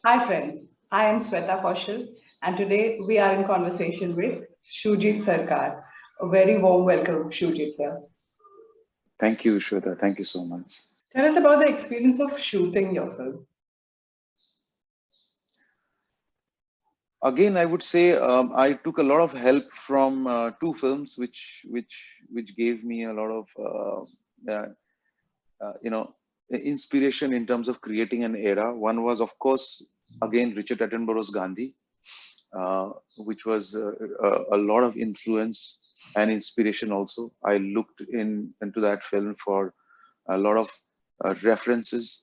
Hi friends, I am Sweta Kaushal and today we are in conversation with Shoojit Sircar. A very warm welcome, Shoojit sir. Thank you, Shweta. Thank you so much. Tell us about the experience of shooting your film. Again, I would say I took a lot of help from two films, which gave me a lot of uh, you know inspiration in terms of creating an era. One was, of course, again Richard Attenborough's Gandhi, which was a lot of influence and inspiration. Also, I looked into that film for a lot of references,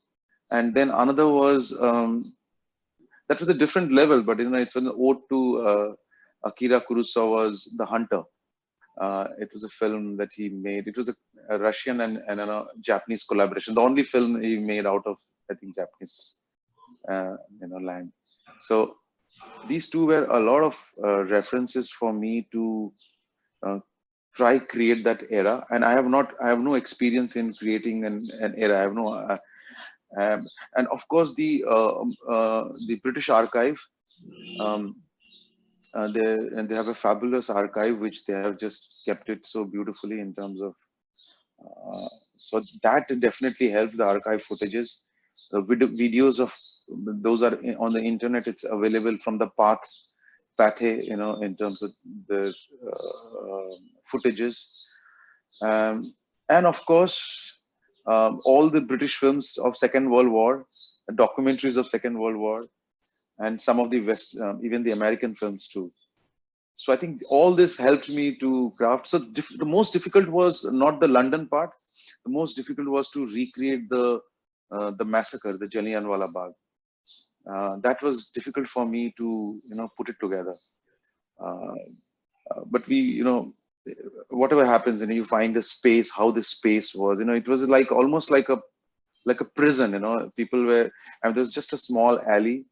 and then another was. That was a different level, but it's an ode to Akira Kurosawa's The Hunter. It was a film that he made. It was a Russian and Japanese collaboration. The only film he made out of, I think, Japanese land. So these two were a lot of references for me to uh, try create that era. And I have no experience in creating an era. I have no um, and of course the British Archive. Um, they have a fabulous archive which they have just kept it so beautifully in terms of so that definitely helped the archive footages. The videos of those are on the internet. It's available from the pathe, in terms of the footages. um, and of course all the British films of Second World War, documentaries of Second World War, and some of the West, even the American films too. So I think all this helped me to craft. So the most difficult was not the London part. The most difficult was to recreate the massacre, the Jallianwala Bagh. That was difficult for me to put it together. Uh, but whatever happens, you find a space. How this space was, it was like almost like a prison. People were, and there was just a small alley,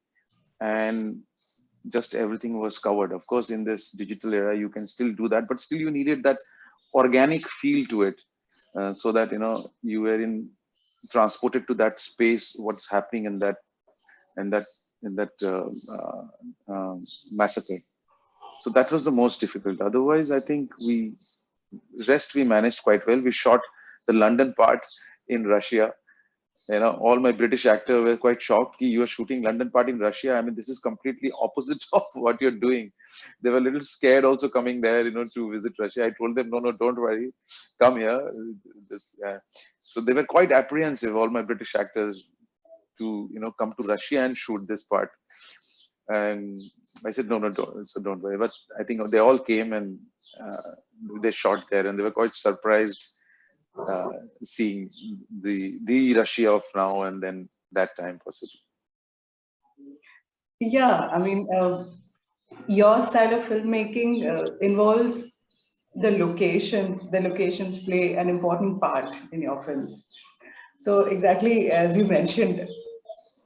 and just everything was covered. Of course, in this digital era, you can still do that, but still you needed that organic feel to it, so that you were in transported to that space. What's happening in that in that massacre. So that was the most difficult. Otherwise, I think we managed quite well. We shot the London part in Russia. All my British actors were quite shocked. You are shooting London part in Russia. I mean, this is completely opposite of what you're doing. They were a little scared also coming there, to visit Russia. I told them, no, don't worry, come here. So they were quite apprehensive, all my British actors, to come to Russia and shoot this part. And I said, no, don't worry. But I think they all came, and uh, they shot there, and they were quite surprised uh, seeing the Russia of now and then that time possibly. Yeah, your style of filmmaking involves the locations. The locations play an important part in your films. So exactly as you mentioned,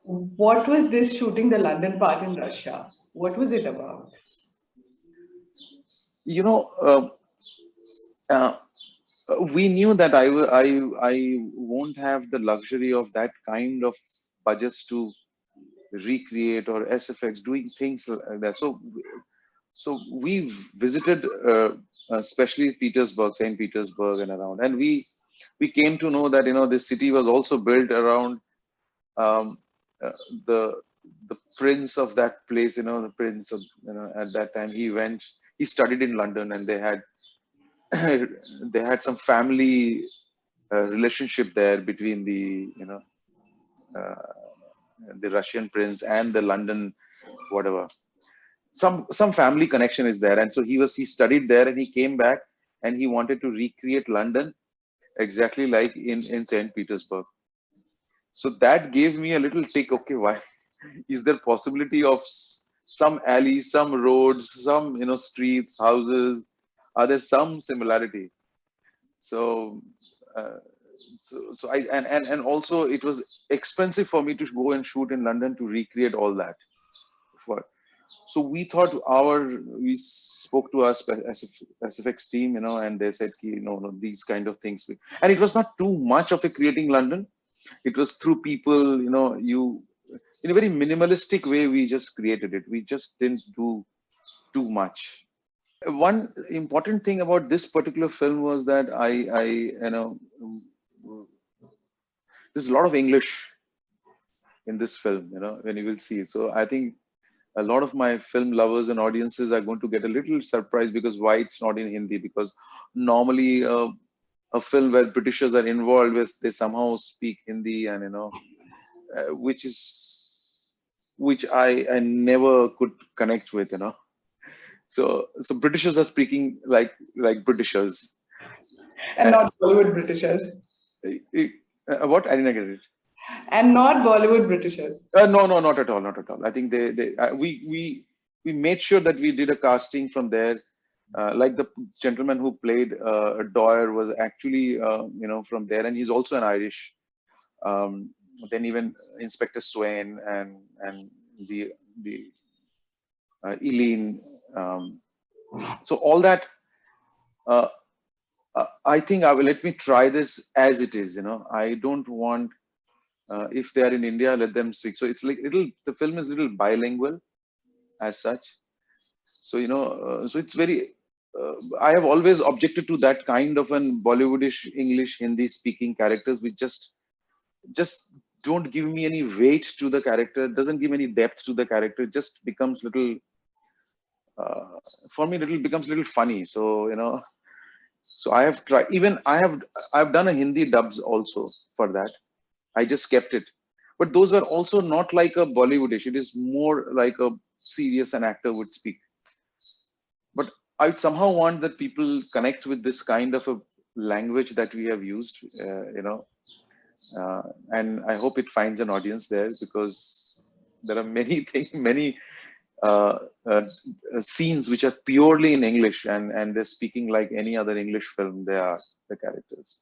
what was this shooting the London part in Russia? What was it about? You know, uh, we knew that I won't have the luxury of that kind of budgets to recreate, or SFX doing things like that. So we visited, especially Petersburg, St. Petersburg, and around, and we came to know that this city was also built around um, uh, the the prince of that place. The prince of, at that time he studied in London, and they had they had some family relationship there between uh, the Russian prince and the London whatever. Some family connection is there, and so he studied there, and he came back, and he wanted to recreate London exactly like in St. Petersburg. So that gave me a little tick. Okay, why is there possibility of some alleys, some roads, some streets, houses? Are there some similarity? So, uh, so I and also it was expensive for me to go and shoot in London to recreate all that. For so we thought we spoke to our specific team, and they said, no, these kind of things. And it was not too much of a creating London. It was through people, in a very minimalistic way, we just created it. We just didn't do too much. One important thing about this particular film was that there's a lot of English in this film, when you will see it. So I think a lot of my film lovers and audiences are going to get a little surprised because why it's not in Hindi, because normally a film where Britishers are involved, where they somehow speak Hindi, and which I never could connect with. So Britishers are speaking like Britishers. And not Bollywood Britishers. What? I didn't get it. And not Bollywood Britishers. No, not at all, not at all. I think we made sure that we did a casting from there. Like the gentleman who played Doyer was actually from there, and he's also an Irish. Then even Inspector Swain and the Eileen. So all that. I think I will let me try this as it is. I don't want. If they are in India, let them speak. So it's like the film is little bilingual as such. So, so it's very, I have always objected to that kind of an Bollywoodish English Hindi speaking characters, which just don't give me any weight to the character, doesn't give any depth to the character, it just becomes little, for me, becomes little funny. So, so I have tried, even I've done a Hindi dubs also for that. I just kept it, but those were also not like a Bollywoodish. It is more like a serious an actor would speak. But I somehow want that people connect with this kind of a language that we have used, and I hope it finds an audience there, because there are many things, many scenes which are purely in English, and they're speaking like any other English film. They are the characters.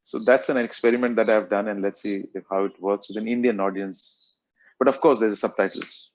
So that's an experiment that I've done, and let's see how it works with an Indian audience. But of course, there's subtitles.